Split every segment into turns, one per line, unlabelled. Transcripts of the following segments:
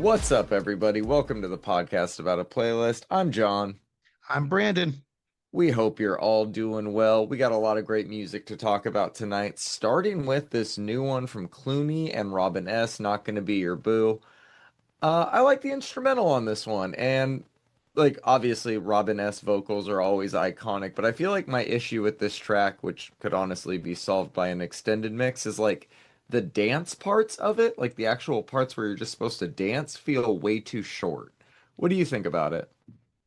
What's up, everybody? Welcome to the podcast about a playlist. I'm John.
I'm Brandon.
We hope you're all doing well. We got a lot of great music to talk about tonight, starting with this new one from Clooney and Robin S. Not Gonna Be Your Boo. I like the instrumental on this one, and like obviously Robin S. vocals are always iconic, but I feel like my issue with this track, which could honestly be solved by an extended mix, is like the dance parts of it, like the actual parts where you're just supposed to dance, feel way too short. What do you think about it?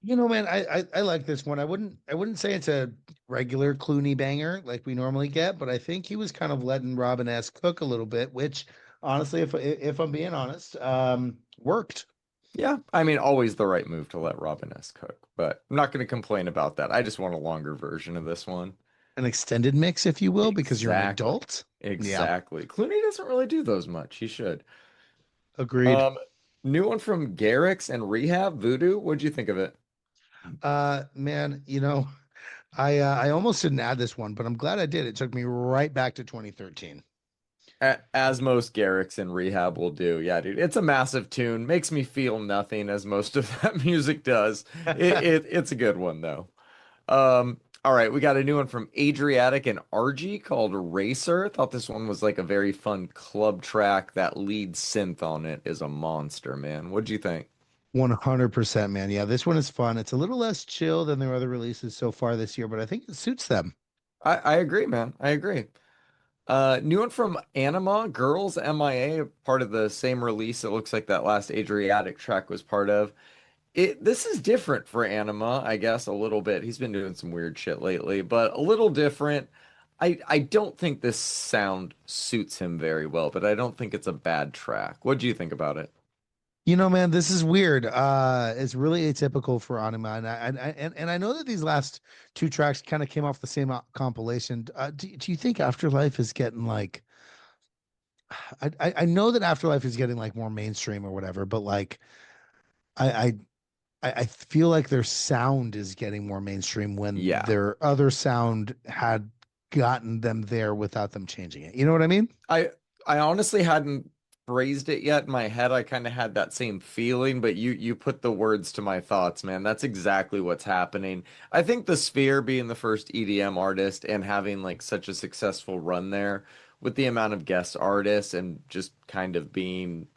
Man, I like this one. I wouldn't say it's a regular Clooney banger like we normally get, but I think he was kind of letting Robin S cook a little bit, which honestly, if I'm being honest, worked.
Yeah, I mean, always the right move to let Robin S. cook, but I'm not going to complain about that. I just want a longer version of this one.
An extended mix, if you will, because you're an
Exactly.
adult. Yeah,
Exactly. Clooney doesn't really do those much. He should.
agreed.
Um, New one from Garrix and Rehab, Voodoo. What'd you think of it?
Man, I almost didn't add this one, but I'm glad I did. It took me right back to 2013.
As most Garrix and Rehab will do. Yeah, dude, it's a massive tune. Makes me feel nothing, as most of that music does. It's a good one though. All right, we got a new one from Adriatic and RG called Racer. Thought this one was like a very fun club track. That lead synth on it is a monster, man. What'd you think?
100%, man. Yeah, this one is fun. It's a little less chill than their other releases so far this year, but I think it suits them.
I agree, man. I agree. New one from Anima, Girls MIA, part of the same release. It looks like that last Adriatic track was part of. This is different for Anima, I guess, a little bit. He's been doing some weird shit lately, but a little different. I don't think this sound suits him very well, but I don't think it's a bad track. What do you think about it?
Man, this is weird. It's really atypical for anime, and I know that these last two tracks kind of came off the same compilation. Do you think Afterlife is getting like? I know that Afterlife is getting like more mainstream or whatever, but like I I I feel like their sound is getting more mainstream when
Yeah.
their other sound had gotten them there without them changing it. You know what I mean?
I I honestly hadn't phrased it yet in my head. I kind of had that same feeling, but you put the words to my thoughts, man. That's exactly what's happening. I think the Sphere being the first EDM artist and having like such a successful run there with the amount of guest artists and just kind of being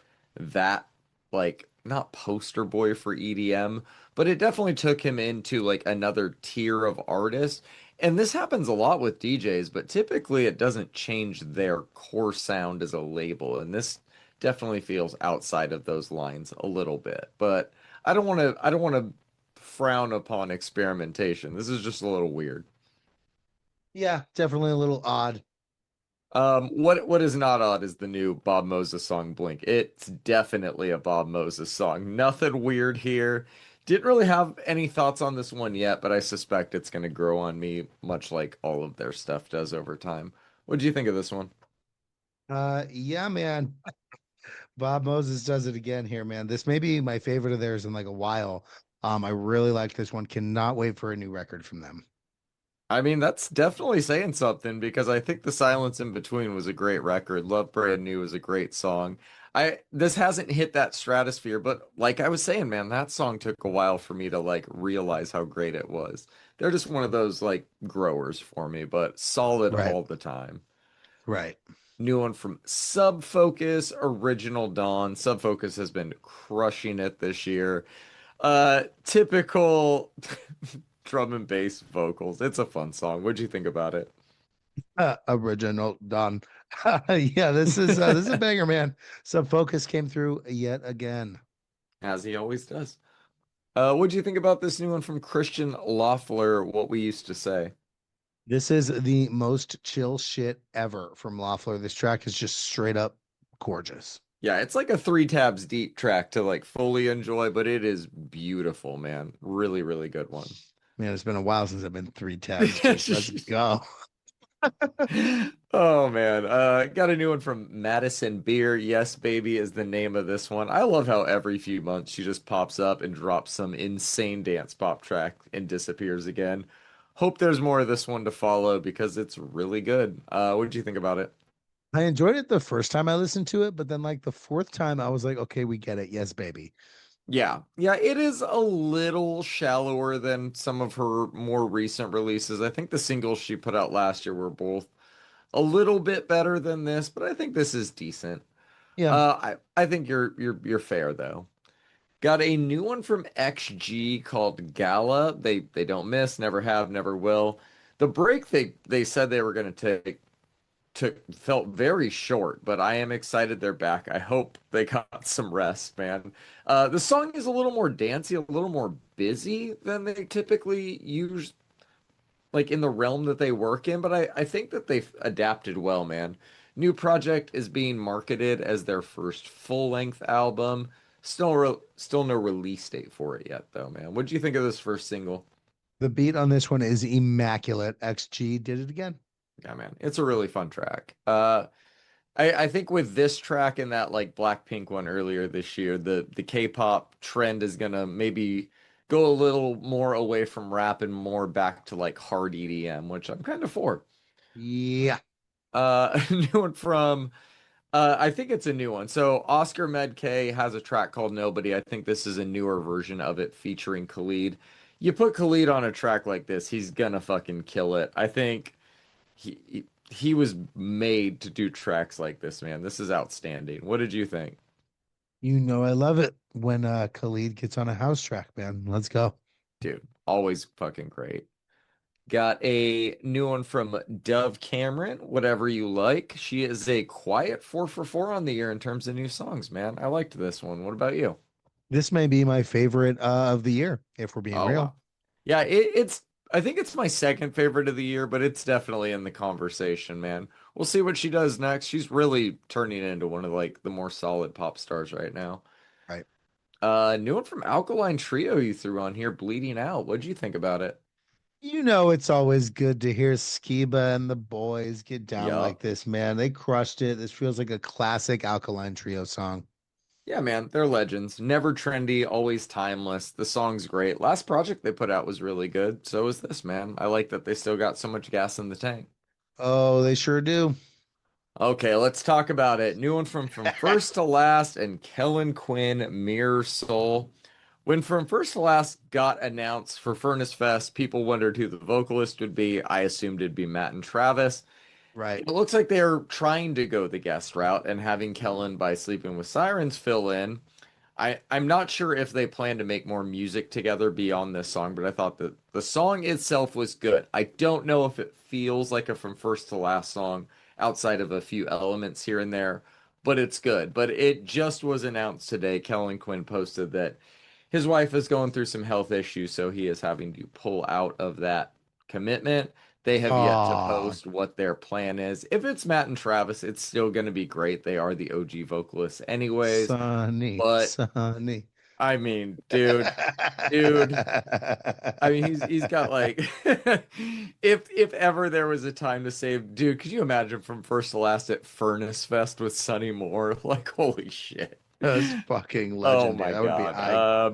that like not poster boy for EDM, but it definitely took him into like another tier of artists. And this happens a lot with DJs, but typically it doesn't change their core sound as a label. And this definitely feels outside of those lines a little bit. But I don't want to frown upon experimentation. This is just a little weird.
Yeah, definitely a little odd.
What is not odd is the new Bob Moses song Blink. It's definitely a Bob Moses song. Nothing weird here. Didn't really have any thoughts on this one yet, but I suspect it's going to grow on me, much like all of their stuff does over time. What do you think of this one?
Yeah, man. Bob Moses does it again here, man. This may be my favorite of theirs in like a while. I really like this one. Cannot wait for a new record from them.
I mean, that's definitely saying something because I think The Silence in Between was a great record. Love Brand New is a great song. I this hasn't hit that stratosphere, but like I was saying, man, that song took a while for me to like realize how great it was. They're just one of those like growers for me, but solid
Right,
all the time.
right.
New one from Subfocus, Original Dawn. Subfocus has been crushing it this year. Typical drum and bass vocals. It's a fun song. What'd you think about it?
Original done. Yeah, this is a banger, man. Sub Focus came through yet again.
As he always does. What'd you think about this new one from Christian Loeffler, What We Used to Say?
This is the most chill shit ever from Loeffler. This track is just straight up gorgeous.
Yeah, it's like a three tabs deep track to like fully enjoy, but it is beautiful, man. Really, really good one.
Man, it's been a while since I've been three tabs deep. Let's go.
Oh man, got a new one from Madison Beer. Yes, baby is the name of this one. I love how every few months she just pops up and drops some insane dance pop track and disappears again. Hope there's more of this one to follow because it's really good. What did you think about it?
I enjoyed it the first time I listened to it, but then like the fourth time I was like, okay, we get it. Yes, baby.
Yeah. Yeah, it is a little shallower than some of her more recent releases. I think the singles she put out last year were both a little bit better than this, but I think this is decent.
Yeah.
I think you're fair though. Got a new one from XG called Gala. They don't miss, never have, never will. The break they said they were going to take took felt very short, but I am excited they're back. I hope they got some rest, man. The song is a little more dancey, a little more busy than they typically use, like in the realm that they work in, but I think that they've adapted well, man. New project is being marketed as their first full-length album. Still no release date for it yet, though, man. What do you think of this first single?
The beat on this one is immaculate. XG did it again.
Yeah, man, it's a really fun track. I think with this track and that like Blackpink one earlier this year, the K-pop trend is gonna maybe go a little more away from rap and more back to like hard EDM, which I'm kind of for.
Yeah.
A new one from I think it's a new one. So Oscar Medkay has a track called Nobody. I think this is a newer version of it featuring Khalid. You put Khalid on a track like this, he's gonna fucking kill it. I think he was made to do tracks like this, man. This is outstanding. What did you think?
You know I love it when Khalid gets on a house track, man. Let's go.
Dude, always fucking great. Got a new one from Dove Cameron, Whatever You Like. She is a quiet 4 for 4 on the year in terms of new songs, man. I liked this one. What about you?
This may be my favorite of the year, if we're being
Oh
real.
wow. Yeah, it's I think it's my second favorite of the year, but it's definitely in the conversation, man. We'll see what she does next. She's really turning into one of like the more solid pop stars right now.
Right.
New one from Alkaline Trio you threw on here, Bleeding Out. What'd you think about it?
You know it's always good to hear Skiba and the boys get down like
Yup.
this, man. They crushed it. This feels like a classic Alkaline Trio song.
Yeah, man, they're legends. Never trendy, always timeless. The song's great. Last project they put out was really good. So is this, man. I like that they still got so much gas in the tank.
Oh, they sure do.
Okay, let's talk about it. New one from First to Last and Kellen Quinn, Mirror Soul. When From First to Last got announced for Furnace Fest, people wondered who the vocalist would be. I assumed it'd be Matt and Travis.
Right.
It looks like they're trying to go the guest route and having Kellen by Sleeping with Sirens fill in. I'm not sure if they plan to make more music together beyond this song, but I thought that the song itself was good. I don't know if it feels like a From First to Last song outside of a few elements here and there, but it's good. But it just was announced today. Kellen Quinn posted that his wife is going through some health issues, so he is having to pull out of that commitment. They have yet to
Oh,
post what their plan is. If it's Matt and Travis, it's still going to be great. They are the OG vocalists, anyways.
Sonny,
But
Sonny.
I mean, dude. I mean, he's got like, if ever there was a time to save, dude, could you imagine From First to Last at Furnace Fest with Sonny Moore? Like, holy shit.
That's fucking
Oh
legendary.
my
That would be
God.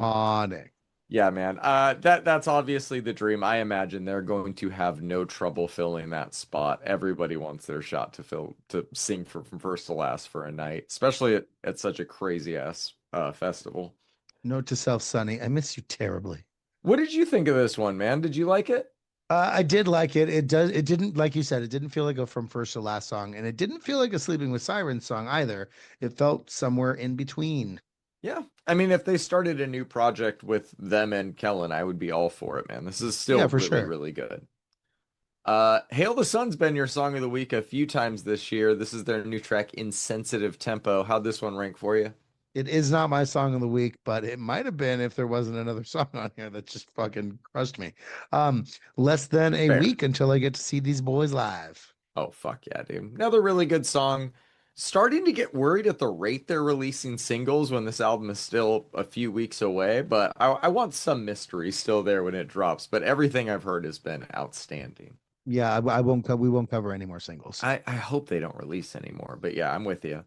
iconic.
Yeah, man. That's obviously the dream. I imagine they're going to have no trouble filling that spot. Everybody wants their shot to sing from First to Last for a night, especially at such a crazy ass festival.
Note to self, Sonny, I miss you terribly.
What did you think of this one, man? Did you like it?
I did like it. It does. It didn't, like you said, it didn't feel like a from first to last song, and it didn't feel like a Sleeping with Sirens song either. It felt somewhere in between.
Yeah. I mean, if they started a new project with them and Kellen, I would be all for it, man. This is
Yeah,
still
for
really,
sure.
really good. Hail the Sun's been your song of the week a few times this year. This is their new track, Insensitive Tempo. How'd this one rank for you?
It is not my song of the week, but it might have been if there wasn't another song on here that just fucking crushed me. Um, Less than a
Fair.
week until I get to see these boys live.
Oh, fuck yeah, dude. Another really good song. Starting to get worried at the rate they're releasing singles when this album is still a few weeks away, but I want some mystery still there when it drops. But everything I've heard has been outstanding.
Yeah, I won't. We won't cover any more singles.
I hope they don't release anymore, but yeah, I'm with you.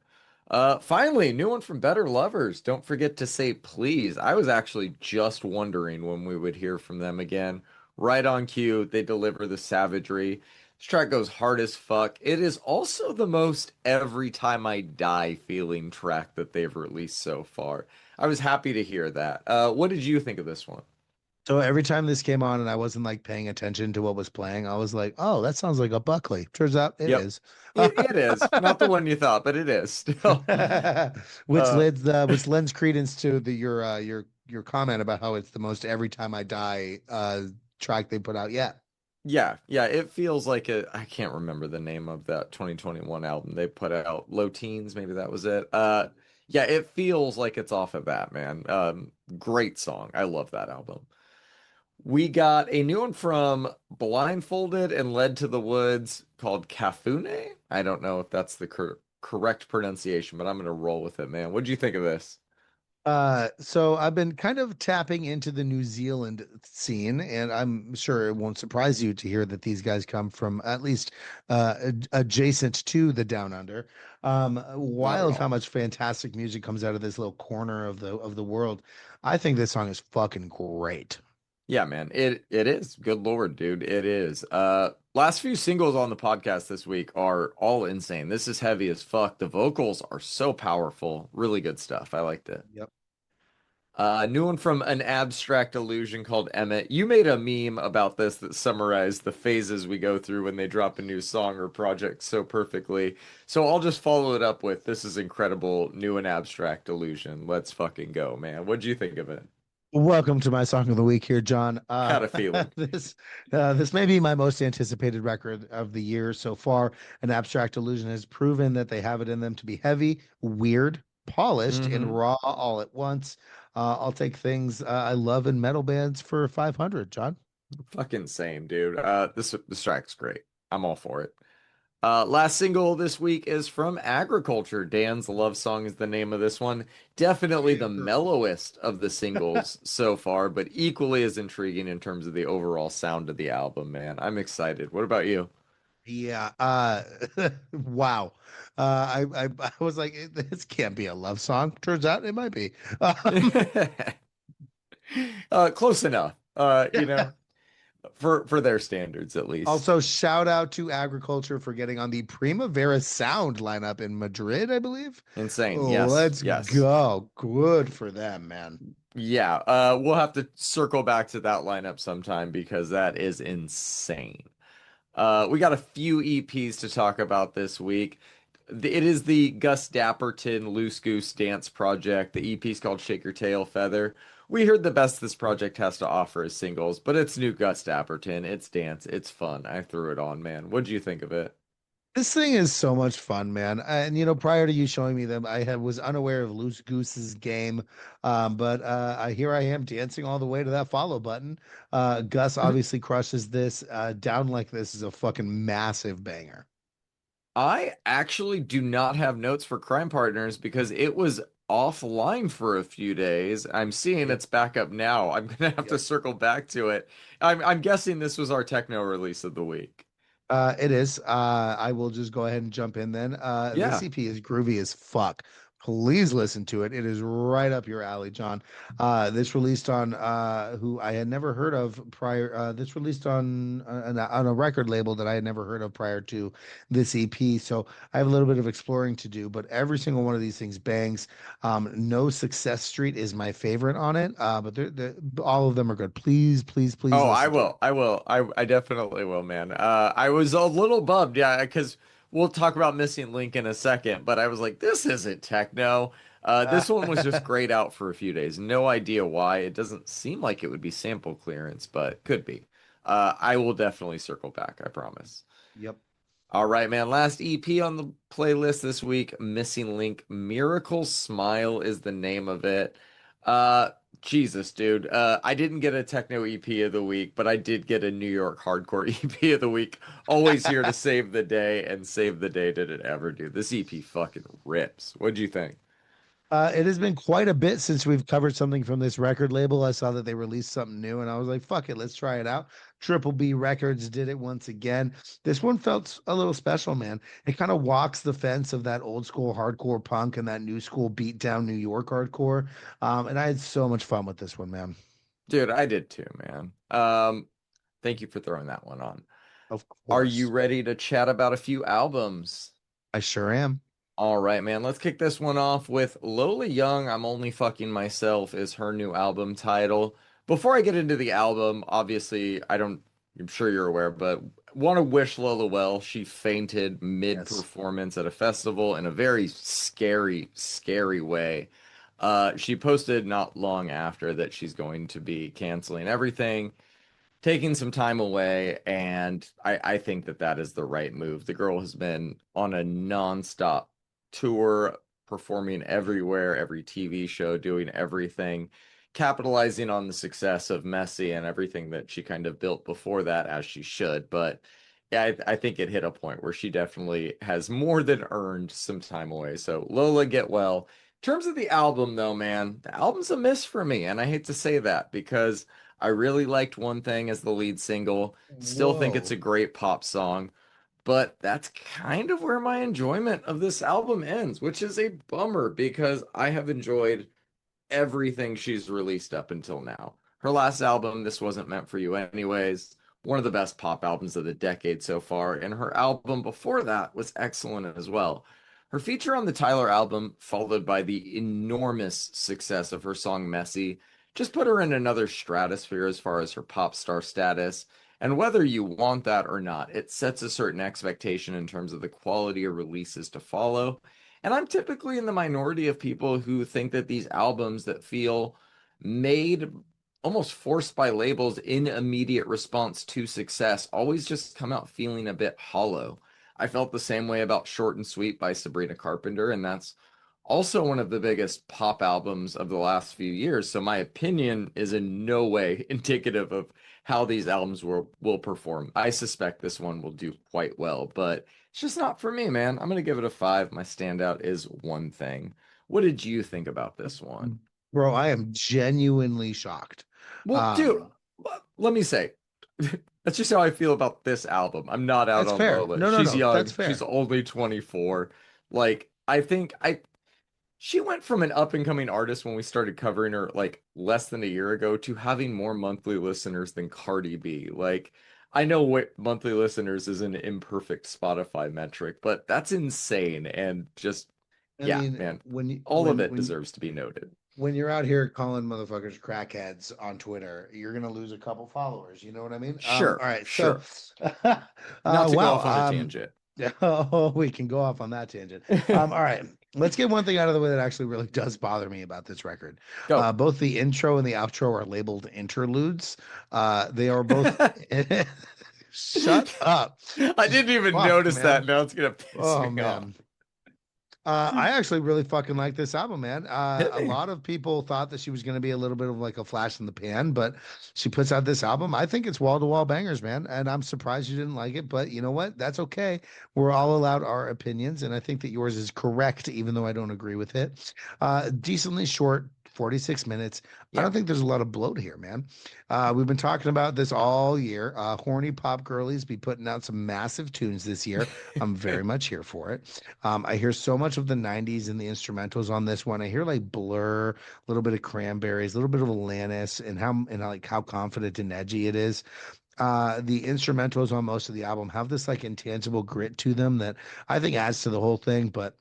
Finally, new one from Better Lovers. Don't forget to say please. I was actually just wondering when we would hear from them again. Right on cue, they deliver the savagery. This track goes hard as fuck. It is also the most Every Time I Die feeling track that they've released so far. I was happy to hear that. What did you think of this one?
So every time this came on and I wasn't like paying attention to what was playing, I was like, "Oh, that sounds like a Buckley." Turns out it
Yep.
is.
It is. Not the one you thought, but it is still. Uh,
Which lends credence to your comment about how it's the most every time I die track they put out yet.
yeah, yeah, it feels like I can't remember the name of that 2021 album they put out. Low Teens, maybe that was it. Yeah, it feels like it's off of that, man. Great song. I love that album. We got a new one from Blindfolded and Led to the Woods called Cafune. I don't know if that's the correct pronunciation, but I'm gonna roll with it, man. What'd you think of this?
So I've been kind of tapping into the New Zealand scene, and I'm sure it won't surprise you to hear that these guys come from at least adjacent to the Down Under.
Not at
Wild how
all.
much fantastic music comes out of this little corner of the world. I think this song is fucking great.
Yeah, man. It is. Good Lord, dude. It is. Last few singles on the podcast this week are all insane. This is heavy as fuck. The vocals are so powerful. Really good stuff. I liked it.
Yep.
New one from An Abstract Illusion called Emmett. You made a meme about this that summarized the phases we go through when they drop a new song or project so perfectly. So I'll just follow it up with this is incredible. New and Abstract Illusion. Let's fucking go, man. What'd you think of it?
Welcome to my song of the week here, John.
Had a feeling.
This this may be my most anticipated record of the year so far. An Abstract Illusion has proven that they have it in them to be heavy, weird, polished, and
Mm-hmm.
raw all at once. I'll take things I love in metal bands for 500, John.
Fucking same, dude. This track's great. I'm all for it. Last single this week is from Agriculture. Dan's Love Song is the name of this one. Definitely the mellowest of the singles so far, but equally as intriguing in terms of the overall sound of the album, man. I'm excited. What about you?
Yeah. Wow. I was like, this can't be a love song. Turns out it might be.
Close enough. For their standards at least.
Also, shout out to Agriculture for getting on the Primavera Sound lineup in Madrid, I believe.
Insane. Yes.
Let's
Yes.
go. Good for them, man.
Yeah, we'll have to circle back to that lineup sometime because that is insane. We got a few EPs to talk about this week. It is the Gus Dapperton Loose Goose Dance Project. The EP is called Shake Your Tail Feather. We heard the best this project has to offer is singles, but it's new Gus Dapperton. It's dance. It's fun. I threw it on, man. What'd you think of it?
This thing is so much fun, man. And prior to you showing me them, was unaware of Loose Goose's game. But here I am dancing all the way to that follow button. Gus obviously crushes this. Down Like This is a fucking massive banger.
I actually do not have notes for Crime Partners because it was offline for a few days. I'm seeing
Yep.
it's back up now. I'm gonna have to
Yep.
circle back to it. I'm guessing this was our techno release of the week.
It is. I will just go ahead and jump in then. This
Yeah.
EP is groovy as fuck. Please listen to it. It is right up your alley, John. This released on who I had never heard of prior. This released on a record label that I had never heard of prior to this EP. So I have a little bit of exploring to do, but every single one of these things bangs. No Success Street is my favorite on it, but all of them are good. Please, please, please
Oh, I
listen to it.
will. I will. I definitely will, man. I was a little bummed, yeah, because we'll talk about Missing Link in a second, but I was like, this isn't techno. This one was just grayed out for a few days. No idea why. It doesn't seem like it would be sample clearance, but could be. I will definitely circle back, I promise.
Yep.
All right, man. Last EP on the playlist this week, Missing Link. Miracle Smile is the name of it. Uh, Jesus, dude. I didn't get a techno EP of the week, but I did get a New York hardcore EP of the week. Always here to save the day, and save the day did it ever do. This EP fucking rips. What'd you think?
It has been quite a bit since we've covered something from this record label. I saw that they released something new and I was like, fuck it, let's try it out. Triple B Records did it once again. This one felt a little special, man. It kind of walks the fence of that old school hardcore punk and that new school beatdown New York hardcore. And I had so much fun with this one, man.
Dude, I did too, man. Thank you for throwing that one on.
Of
Are you
course.
ready to chat about a few albums?
I sure am.
All right, man. Let's kick this one off with Lola Young. I'm Only Fucking Myself is her new album title. Before I get into the album, obviously, I'm sure you're aware, but want to wish Lola well. She fainted
Yes.
mid-performance at a festival in a very scary, scary way. She posted not long after that she's going to be canceling everything, taking some time away, and I think that that is the right move. The girl has been on a nonstop tour, performing everywhere, every TV show, doing everything, capitalizing on the success of Messi and everything that she kind of built before that, as she should. But yeah, I think it hit a point where she definitely has more than earned some time away. So Lola, get well. In terms of the album, though, man, the album's a miss for me, and I hate to say that because I really liked One Thing as the lead single. Still think it's
Whoa.
a great pop song, but that's kind of where my enjoyment of this album ends, which is a bummer because I have enjoyed everything she's released up until now. Her last album, This Wasn't Meant for You Anyways, one of the best pop albums of the decade so far, and her album before that was excellent as well. Her feature on the Tyler album, followed by the enormous success of her song Messy, just put her in another stratosphere as far as her pop star status. And whether you want that or not, it sets a certain expectation in terms of the quality of releases to follow. And I'm typically in the minority of people who think that these albums that feel made almost forced by labels in immediate response to success always just come out feeling a bit hollow. I felt the same way about Short and Sweet by Sabrina Carpenter, and that's also one of the biggest pop albums of the last few years. So my opinion is in no way indicative of how these albums will perform. I suspect this one will do quite well, but it's just not for me, man. I'm gonna give it a 5. My standout is One Thing. What did you think about this one?
Bro, I am genuinely shocked.
Well, dude,
Um,
let me say, that's just how I feel about this album. I'm not out
that's
on
fair.
Lola.
No, no,
She's
no. That's
young. She's
fair.
only 24. Like, I think she went from an up and coming artist when we started covering her like less than a year ago to having more monthly listeners than Cardi B. Like, I know what monthly listeners is an imperfect Spotify metric, but that's insane. And just,
I
yeah,
mean,
man,
when you
all of it deserves to be noted.
when you're out here calling motherfuckers crackheads on Twitter, you're gonna lose a couple followers. You know what I mean? All
Sure,
right. So,
sure. Not to go off on a
wow.
tangent.
Oh, we can go off on that tangent. All right. Let's get one thing out of the way that actually really does bother me about this record.
Go.
Both the intro and the outro are labeled interludes. They are both. Shut up.
I didn't even
Fuck,
notice that.
man.
Now it's gonna piss
Oh
me off.
man. I actually really fucking like this album, man.
Hit
A
me.
lot of people thought that she was going to be a little bit of like a flash in the pan, but she puts out this album. I think it's wall to wall bangers, man. And I'm surprised you didn't like it, but you know what? That's okay. We're all allowed our opinions, and I think that yours is correct, even though I don't agree with it. Decently short, 46 minutes. I
Yeah.
don't think there's a lot of bloat here, man. We've been talking about this all year. Horny pop girlies be putting out some massive tunes this year. I'm very much here for it. I hear so much of the 90s and the instrumentals on this one. I hear like Blur, a little bit of Cranberries, a little bit of Alanis, and like how confident and edgy it is. The instrumentals on most of the album have this like intangible grit to them that I think adds to the whole thing, but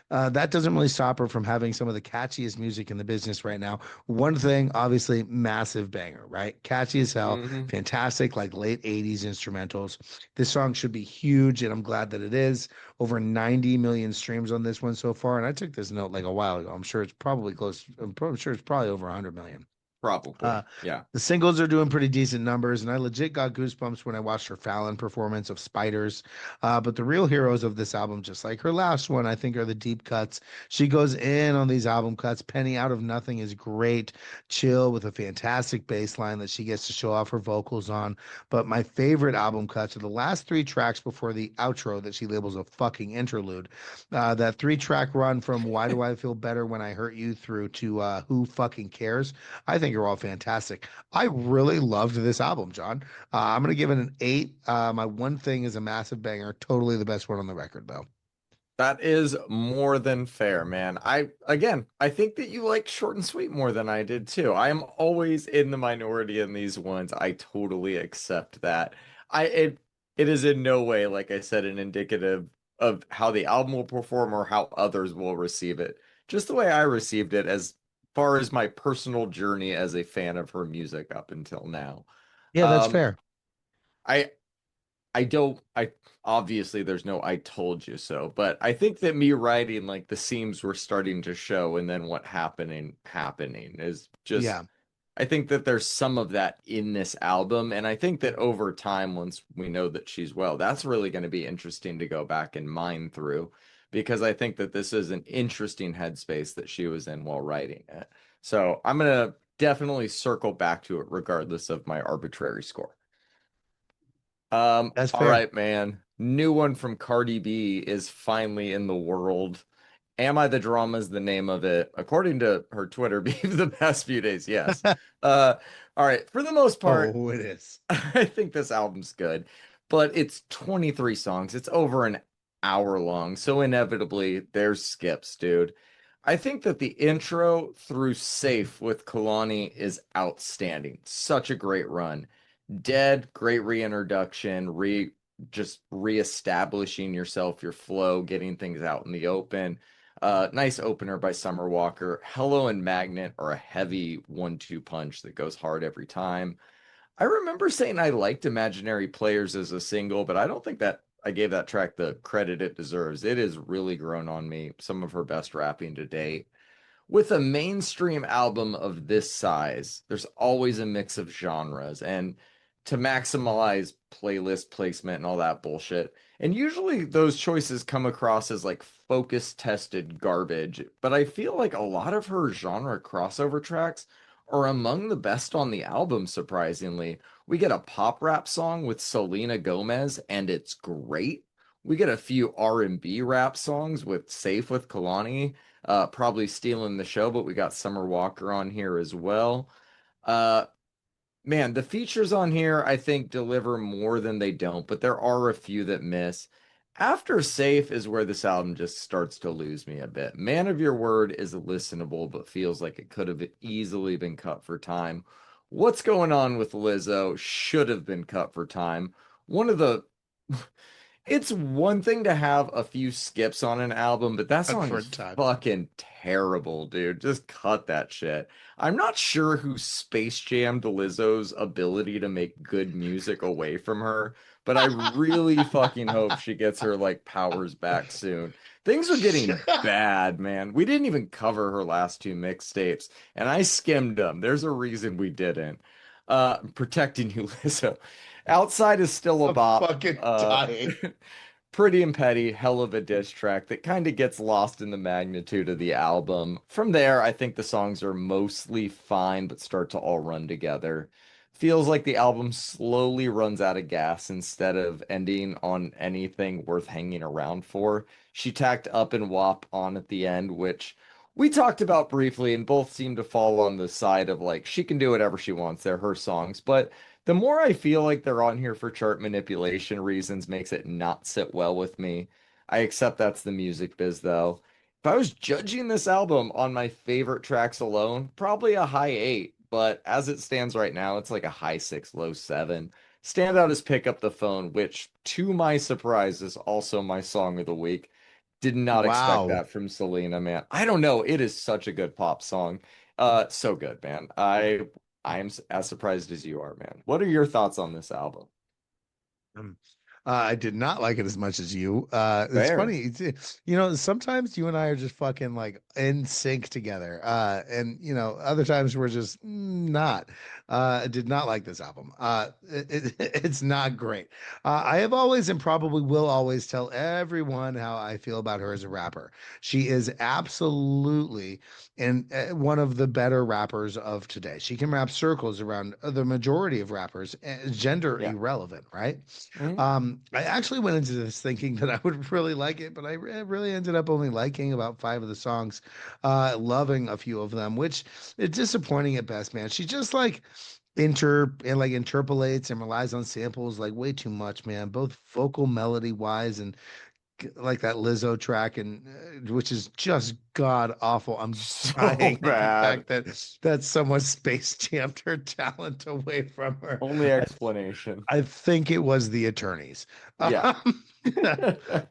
that doesn't really stop her from having some of the catchiest music in the business right now. One Thing, obviously, massive banger, right? Catchy as hell,
Hmm.
fantastic, like late 80s instrumentals. This song should be huge, and I'm glad that it is. Over 90 million streams on this one so far. And I took this note like a while ago. I'm sure it's probably close. I'm sure it's probably over 100 million. Uh,
Probably. Yeah.
the singles are doing pretty decent numbers, and I legit got goosebumps when I watched her Fallon performance of Spiders. But the real heroes of this album, just like her last one, I think are the deep cuts. She goes in on these album cuts. Penny Out of Nothing is great, chill with a fantastic bass line that she gets to show off her vocals on. But my favorite album cuts are the last three tracks before the outro that she labels a fucking interlude. That three-track run from Why Do I Feel Better When I Hurt You through to Who Fucking Cares, I think are all fantastic. I really loved this album, John. I'm gonna give it an 8. My One Thing is a massive banger, totally the best one on the record, though.
That is more than fair, man. I think that you like Short and Sweet more than I did too. I am always in the minority in these ones. I totally accept that. it is in no way, like I said, an indicative of how the album will perform or how others will receive it. Just the way I received it as far as my personal journey as a fan of her music up until now.
Yeah, that's
Um,
fair.
I I don't I obviously there's no I told you so, but I think that me writing like the seams were starting to show and then what happening is just
Yeah,
I think that there's some of that in this album, and I think that over time, once we know that she's well, that's really going to be interesting to go back and mine through, because I think that this is an interesting headspace that she was in while writing it. So I'm gonna definitely circle back to it regardless of my arbitrary score.
that's
All
fair.
right, man. New one from Cardi B is finally in the world. Am I the Drama is the name of it. According to her Twitter beef the past few days, yes. Uh, all right. For the most part,
Oh, it is.
I think this album's good, but it's 23 songs. It's over an hour long, so inevitably there's skips, dude. I think that the intro through Safe with Kalani is outstanding. Such a great run. Dead, great reintroduction, just reestablishing yourself, your flow, getting things out in the open. Nice opener by Summer Walker. Hello and Magnet are a heavy 1-2 punch that goes hard every time. I remember saying I liked Imaginary Players as a single, but I don't think that I gave that track the credit it deserves. It has really grown on me, some of her best rapping to date. With a mainstream album of this size, there's always a mix of genres and to maximize playlist placement and all that bullshit. And usually those choices come across as like focus tested garbage, but I feel like a lot of her genre crossover tracks are among the best on the album, surprisingly. We get a pop rap song with Selena Gomez and it's great. We get a few R&B rap songs with Safe with Kalani, probably stealing the show, but we got Summer Walker on here as well. Uh, Man, the features on here I think deliver more than they don't, but there are a few that miss. After Safe is where this album just starts to lose me a bit. Man of Your Word is listenable, but feels like it could have easily been cut for time. What's Going On with Lizzo should have been cut for time. One of the It's one thing to have a few skips on an album, but that
Cut
song
for
is
time.
fucking terrible, dude. Just cut that shit. I'm not sure who space jammed Lizzo's ability to make good music away from her, but I really fucking hope she gets her like powers back soon. Things are getting bad, man. We didn't even cover her last two mixtapes, and I skimmed them. There's a reason we didn't. Protecting You, Lizzo. Outside is still a
I'm
bop.
fucking dying.
Pretty and Petty, hell of a diss track that kind of gets lost in the magnitude of the album. From there, I think the songs are mostly fine, but start to all run together. Feels like the album slowly runs out of gas instead of ending on anything worth hanging around for. She tacked Up and WAP on at the end, which we talked about briefly, and both seem to fall on the side of like she can do whatever she wants. They're her songs. But the more I feel like they're on here for chart manipulation reasons makes it not sit well with me. I accept that's the music biz though. If I was judging this album on my favorite tracks alone, probably a high 8, but as it stands right now, it's like a high 6, low 7. Standout is Pick Up the Phone, which to my surprise is also my song of the week. Did not expect
Wow.
that from Selena, man. I don't know. It is such a good pop song. So good, man. I am as surprised as you are, man. What are your thoughts on this album?
Um, I did not like it as much as you. It's
Fair.
funny, sometimes you and I are just fucking like in sync together. And other times we're just not. I did not like this album. It's not great. I have always and probably will always tell everyone how I feel about her as a rapper. She is absolutely one of the better rappers of today. She can rap circles around the majority of rappers, gender
Yeah.
irrelevant, right?
Mhm.
I actually went into this thinking that I would really like it, but I really ended up only liking about five of the songs, loving a few of them, which is disappointing at best, man. She just like interpolates and relies on samples like way too much, man, both vocal melody wise and like that Lizzo track, and which is just god awful. I'm
So
dying at the
bad.
fact that someone space jammed her talent away from her.
Only
I
explanation.
I think it was the attorneys.
Yeah.
Um,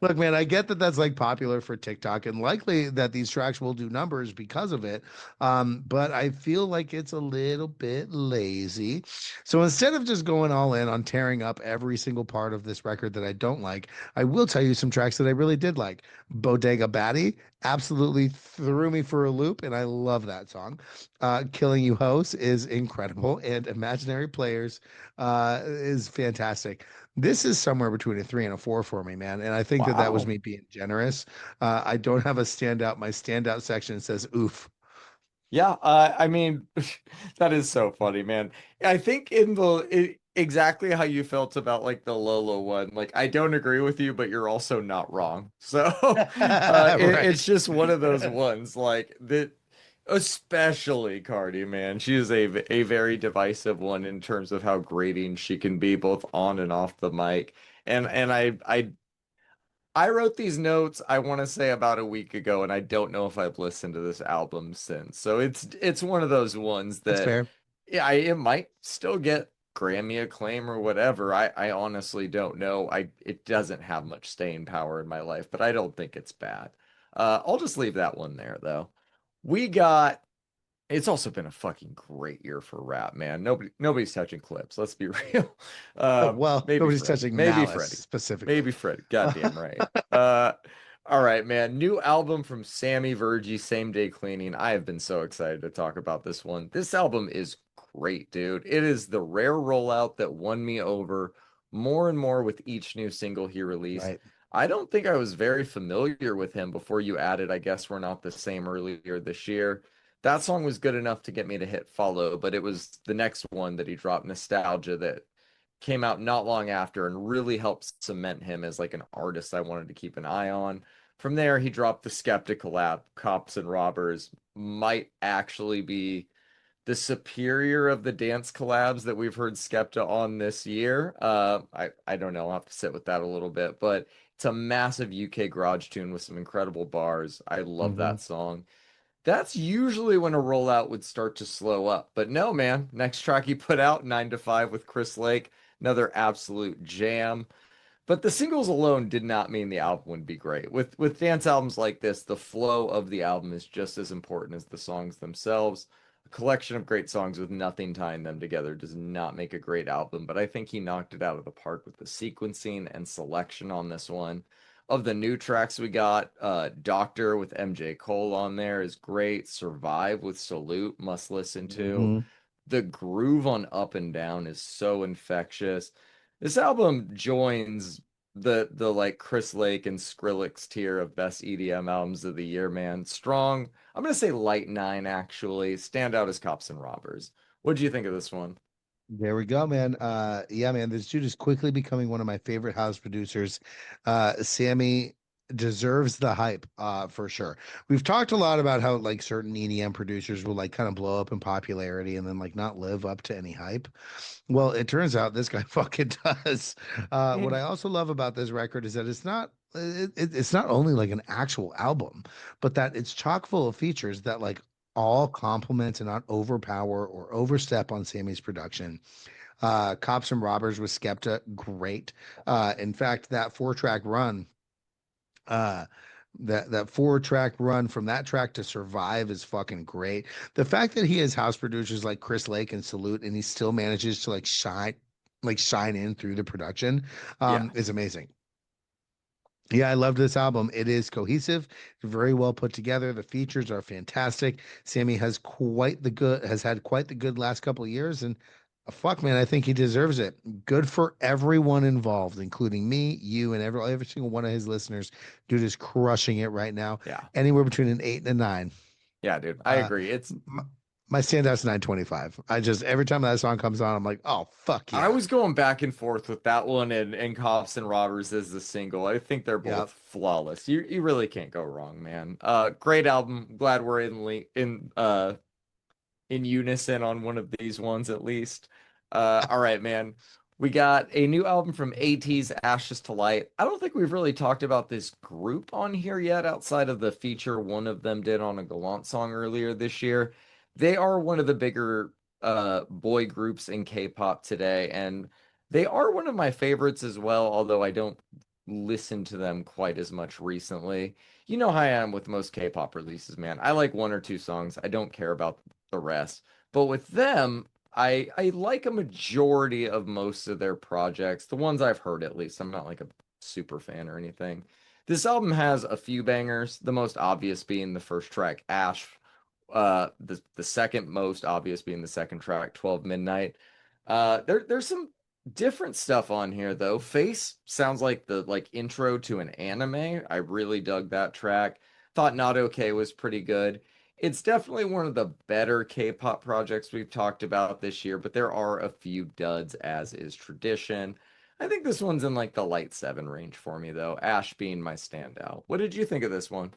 look, man, I get that that's like popular for TikTok and likely that these tracks will do numbers because of it. But I feel like it's a little bit lazy. So instead of just going all in on tearing up every single part of this record that I don't like, I will tell you some tracks that I really did like. Bodega Batty absolutely threw me for a loop, and I love that song. Killing You Hoes is incredible, and Imaginary Players is fantastic. This is somewhere between a 3 and a 4 for me, man. And I think that that was
Wow.
me being generous. I don't have a standout. My standout section says oof.
Yeah, I mean, that is so funny, man. I think exactly how you felt about like the Lola one. Like, I don't agree with you, but you're also not wrong. So,
Right.
it's just one of those ones, like that. Especially Cardi, man. She is a very divisive one in terms of how grating she can be, both on and off the mic. And I wrote these notes, I want to say about a week ago, and I don't know if I've listened to this album since. So it's one of those ones
That's
that,
fair.
yeah, it might still get Grammy acclaim or whatever. I honestly don't know. It doesn't have much staying power in my life, but I don't think it's bad. I'll just leave that one there though. We got It's also been a fucking great year for rap, man. Nobody's touching clips. Let's be real.
Well,
Maybe
nobody's
Freddie.
touching
Maybe
Malice
Freddie.
specifically.
Maybe Freddie. Goddamn right. Uh, all right, man. New album from Sammy Virji, Same Day Cleaning. I have been so excited to talk about this one. This album is great, dude. It is the rare rollout that won me over more and more with each new single he released.
Right.
I don't think I was very familiar with him before you added, I guess we're not the same earlier this year. That song was good enough to get me to hit follow, but it was the next one that he dropped, Nostalgia, that came out not long after and really helped cement him as like an artist I wanted to keep an eye on. From there, he dropped the Skeptic collab, Cops and Robbers, might actually be the superior of the dance collabs that we've heard Skepta on this year. I don't know. I'll have to sit with that a little bit, but it's a massive UK garage tune with some incredible bars. I love
Hmm.
that song. That's usually when a rollout would start to slow up. But no, man. Next track he put out, 9 to 5 with Chris Lake, another absolute jam. But the singles alone did not mean the album would be great. With dance albums like this, the flow of the album is just as important as the songs themselves. A collection of great songs with nothing tying them together does not make a great album, but I think he knocked it out of the park with the sequencing and selection on this one. Of the new tracks we got, Doctor with MJ Cole on there is great. Survive with Salute, must listen to.
Hmm.
The groove on Up and Down is so infectious. This album joins the like Chris Lake and Skrillex tier of best EDM albums of the year, man. Strong. I'm gonna say light nine actually. Stand out as Cops and Robbers. What do you think of this one?
There we go, man. Yeah, man, this dude is quickly becoming one of my favorite house producers. Sammy deserves the hype, for sure. We've talked a lot about how like certain EDM producers will like kind of blow up in popularity and then like not live up to any hype. Well, it turns out this guy fucking does. What I also love about this record is that it's not only like an actual album, but that it's chock full of features that like all complement and not overpower or overstep on Sammy's production. Cops and Robbers with Skepta, great. In fact, that 4 track run, uh, that 4 track run from that track to Survive is fucking great. The fact that he has house producers like Chris Lake and Salute, and he still manages to like shine in through the production,
Yeah.
is amazing. Yeah, I loved this album. It is cohesive, very well put together. The features are fantastic. Sammy has had quite the good last couple of years, and fuck, man, I think he deserves it. Good for everyone involved, including me, you, and every single one of his listeners. Dude is crushing it right now.
Yeah.
Anywhere between an 8 and a 9.
Yeah, dude. I
Uh,
agree. It's
my, my standout's 925. I just every time that song comes on, I'm like, oh fuck
I
yeah,
was going back and forth with that one and Cops and Robbers as the single. I think they're
yeah.
both flawless. You really can't go wrong, man. Great album. Glad we're in unison on one of these ones at least. All right, man. We got a new album from ATEEZ, Ashes to Light. I don't think we've really talked about this group on here yet outside of the feature one of them did on a Gallant song earlier this year. They are one of the bigger boy groups in K-pop today, and they are one of my favorites as well, although I don't listen to them quite as much recently. You know how I am with most K-pop releases, man. I like one or two songs. I don't care about the rest. But with them, I like a majority of most of their projects, the ones I've heard at least. I'm not like a super fan or anything. This album has a few bangers, the most obvious being the first track, Ash, the second most obvious being the second track, 12 Midnight. There's some different stuff on here though. Face sounds like the like intro to an anime. I really dug that track. Thought Not Okay was pretty good. It's definitely one of the better K-pop projects we've talked about this year, but there are a few duds as is tradition. I think this one's in like the light seven range for me though, Ash being my standout. What did you think of this one?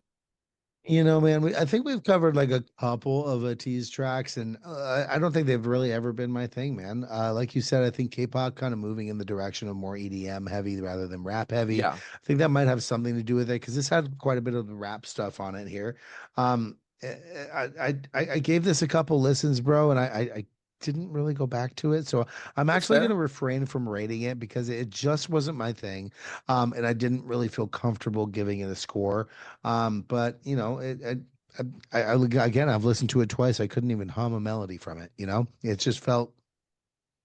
You know, man, I think we've covered like a couple of ATEEZ tracks, and I don't think they've really ever been my thing, man. Like you said, I think K-pop kind of moving in the direction of more EDM heavy rather than rap heavy.
Yeah,
I think that might have something to do with it because this had quite a bit of the rap stuff on it here. I gave this a couple listens, bro, and I didn't really go back to it. So I'm
that's
actually going to
fair.
refrain from rating it because it just wasn't my thing. And I didn't really feel comfortable giving it a score. But you know, again, I've listened to it twice. I couldn't even hum a melody from it. You know, it just felt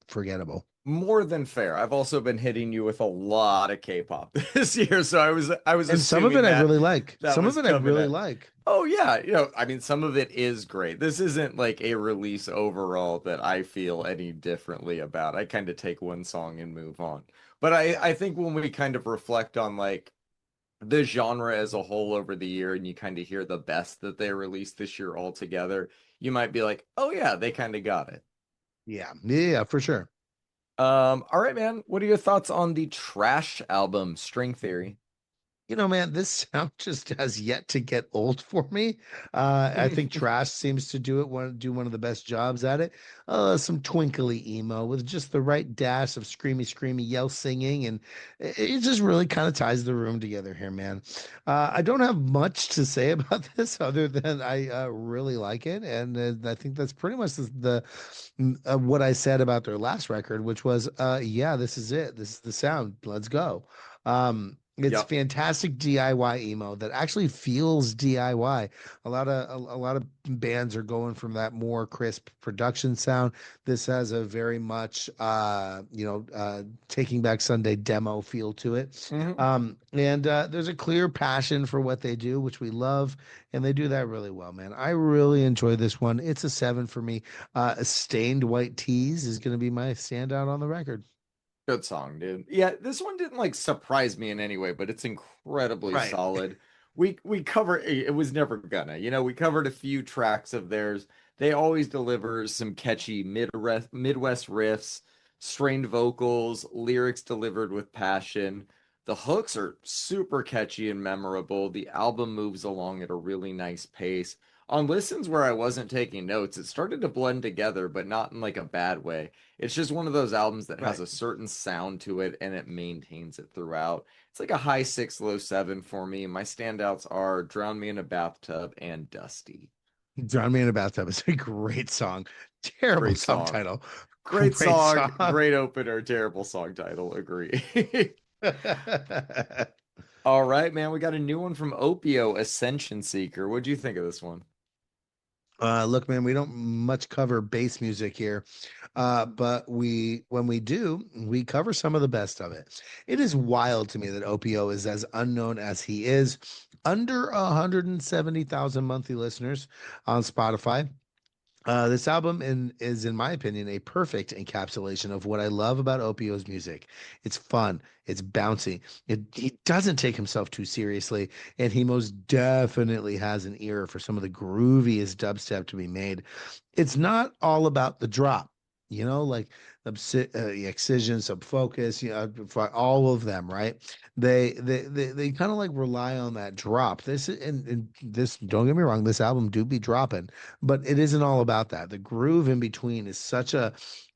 forgettable.
More than fair. I've also been hitting you with a lot of K-pop this year, so I was
And some of
assuming
it I
that
really like.
that
Some of
was
it I
coming
really
at.
like.
Oh yeah, I mean some of it is great. This isn't like a release overall that I feel any differently about. I kind of take one song and move on. But I think when we kind of reflect on like the genre as a whole over the year and you kind of hear the best that they released this year altogether, you might be like, "Oh yeah, they kind of got it."
Yeah, yeah, for sure.
All right, man. What are your thoughts on the Trash album, String Theory?
You know, man, this sound just has yet to get old for me. I think Trash seems to do one of the best jobs at it. Some twinkly emo with just the right dash of screamy, screamy yell singing, and it just really kind of ties the room together here, man. I don't have much to say about this other than I really like it, and I think that's pretty much what I said about their last record, which was, yeah, this is it. This is the sound. Let's go. It's
Yep.
fantastic DIY emo that actually feels DIY. A lot of bands are going from that more crisp production sound. This has a very much Taking Back Sunday demo feel to it.
Hmm.
And there's a clear passion for what they do, which we love, and they do that really well, man. I really enjoy this one. It's a seven for me. Stained White Tees is going to be my standout on the record.
Good song, dude. Yeah, this one didn't like surprise me in any way, but it's incredibly
Right.
solid. We cover it was never gonna. We covered a few tracks of theirs. They always deliver some catchy Midwest riffs, strained vocals, lyrics delivered with passion. The hooks are super catchy and memorable. The album moves along at a really nice pace. On listens where I wasn't taking notes, it started to blend together, but not in like a bad way. It's just one of those albums that has
Right.
a certain sound to it and it maintains it throughout. It's like a high six, low seven for me. My standouts are Drown Me in a Bathtub and Dusty.
Drown Me in a Bathtub is a great song. Terrible
Great
song
song.
title.
Great
Great
song.
song.
Great opener. Terrible song title. Agree. All right, man. We got a new one from Opio, Ascension Seeker. What'd you think of this one?
Look, man, we don't much cover bass music here, but when we do, we cover some of the best of it. It is wild to me that Opio is as unknown as he is. Under 170,000 monthly listeners on Spotify. This album is, in my opinion, a perfect encapsulation of what I love about Opio's music. It's fun, it's bouncy. He doesn't take himself too seriously, and he most definitely has an ear for some of the grooviest dubstep to be made. It's not all about the drop. Like Excision, Subfocus, for all of them, right? They kind of like rely on that drop. And this, don't get me wrong, this album do be dropping, but it isn't all about that. The groove in between is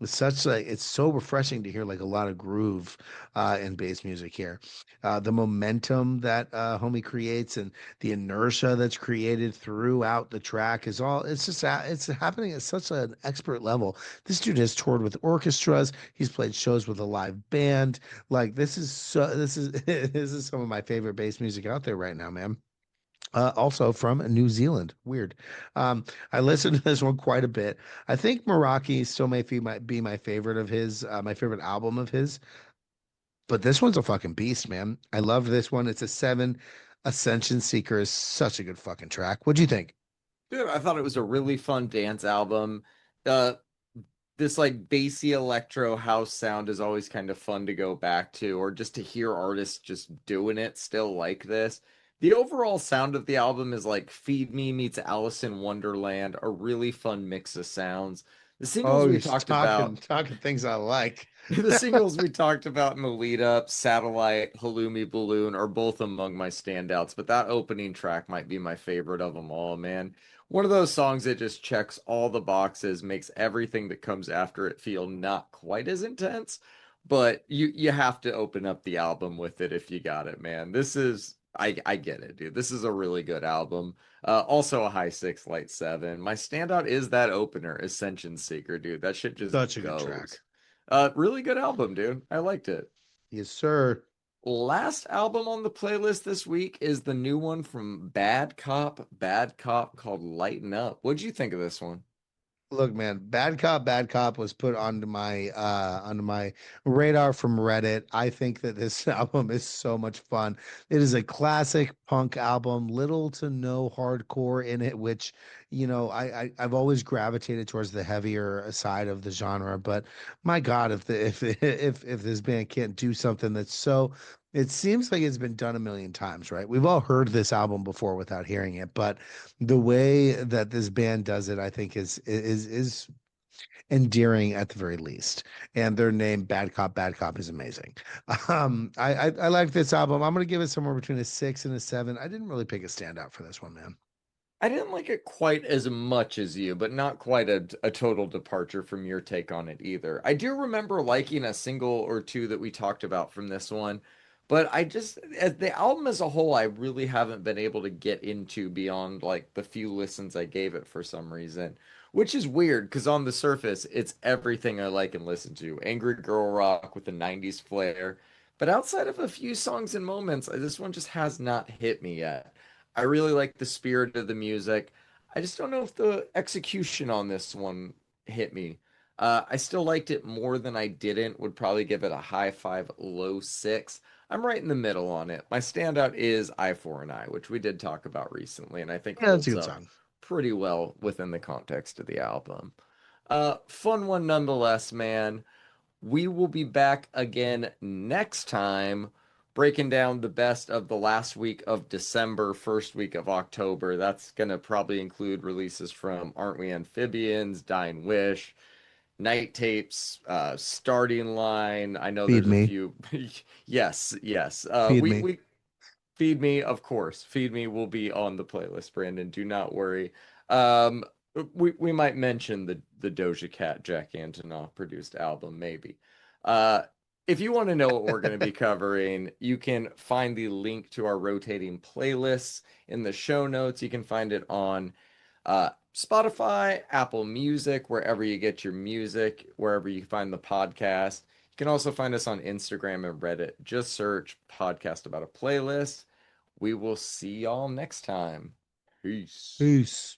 it's so refreshing to hear like a lot of groove in bass music here. The momentum that homie creates and the inertia that's created throughout the track is all it's happening at such an expert level. This dude has toured with orchestras, he's played shows with a live band. Like this is some of my favorite bass music out there right now, man. Also from New Zealand. Weird. I listened to this one quite a bit. I think Meraki still may be my favorite of his, my favorite album of his. But this one's a fucking beast, man. I love this one. It's a seven. Ascension Seeker is such a good fucking track. What'd you think?
Dude, I thought it was a really fun dance album. Uh, this like bassy electro house sound is always kind of fun to go back to, or just to hear artists just doing it still like this. The overall sound of the album is like Feed Me meets Alice in Wonderland, a really fun mix of sounds. The singles
Oh,
we
you're
talked
talking
about
talking things I like.
the singles we talked about in the lead up, Satellite, Halloumi Balloon, are both among my standouts, but that opening track might be my favorite of them all, man. One of those songs that just checks all the boxes, makes everything that comes after it feel not quite as intense, but you have to open up the album with it if you got it, man. I get it, dude. This is a really good album. Also a high six, light seven. My standout is that opener, Ascension Seeker, dude. That shit just
Such a good
goes.
track.
Really good album, dude. I liked it.
Yes, sir.
Last album on the playlist this week is the new one from Bad Cop called Lighten Up. What'd you think of this one?
Look, man, Bad Cop was put onto my radar from Reddit. I think that this album is so much fun. It is a classic punk album, little to no hardcore in it, which, I've always gravitated towards the heavier side of the genre. But my God, if this band can't do something that's so, it seems like it's been done a million times, right? We've all heard this album before without hearing it, but the way that this band does it, I think is endearing at the very least. And their name, Bad Cop, is amazing. I like this album. I'm gonna give it somewhere between a 6 and a 7. I didn't really pick a standout for this one, man.
I didn't like it quite as much as you, but not quite a total departure from your take on it either. I do remember liking a single or two that we talked about from this one, but as the album as a whole, I really haven't been able to get into beyond like the few listens I gave it for some reason, which is weird because on the surface, it's everything I like and listen to. Angry girl rock with the 90s flair. But outside of a few songs and moments, this one just has not hit me yet. I really like the spirit of the music. I just don't know if the execution on this one hit me. I still liked it more than I didn't. Would probably give it a high five, low six. I'm right in the middle on it. My standout is I for an I, which we did talk about recently, and I think
Yeah, that's a
holds
good
up
song.
pretty well within the context of the album. Fun one nonetheless, man. We will be back again next time, breaking down the best of the last week of December, first week of October. That's going to probably include releases from Aren't We Amphibians, Dying Wish, Night Tapes, Starting Line. I know
Feed
there's a
me.
few. Yes, yes.
Feed me.
We Feed Me, of course. Feed Me will be on the playlist, Brandon. Do not worry. Um, we might mention the Doja Cat Jack Antonoff produced album, maybe. Uh, if you want to know what we're going to be covering, you can find the link to our rotating playlists in the show notes. You can find it on Spotify, Apple Music, wherever you get your music, wherever you find the podcast. You can also find us on Instagram and Reddit. Just search Podcast About a Playlist. We will see y'all next time. Peace.
Peace.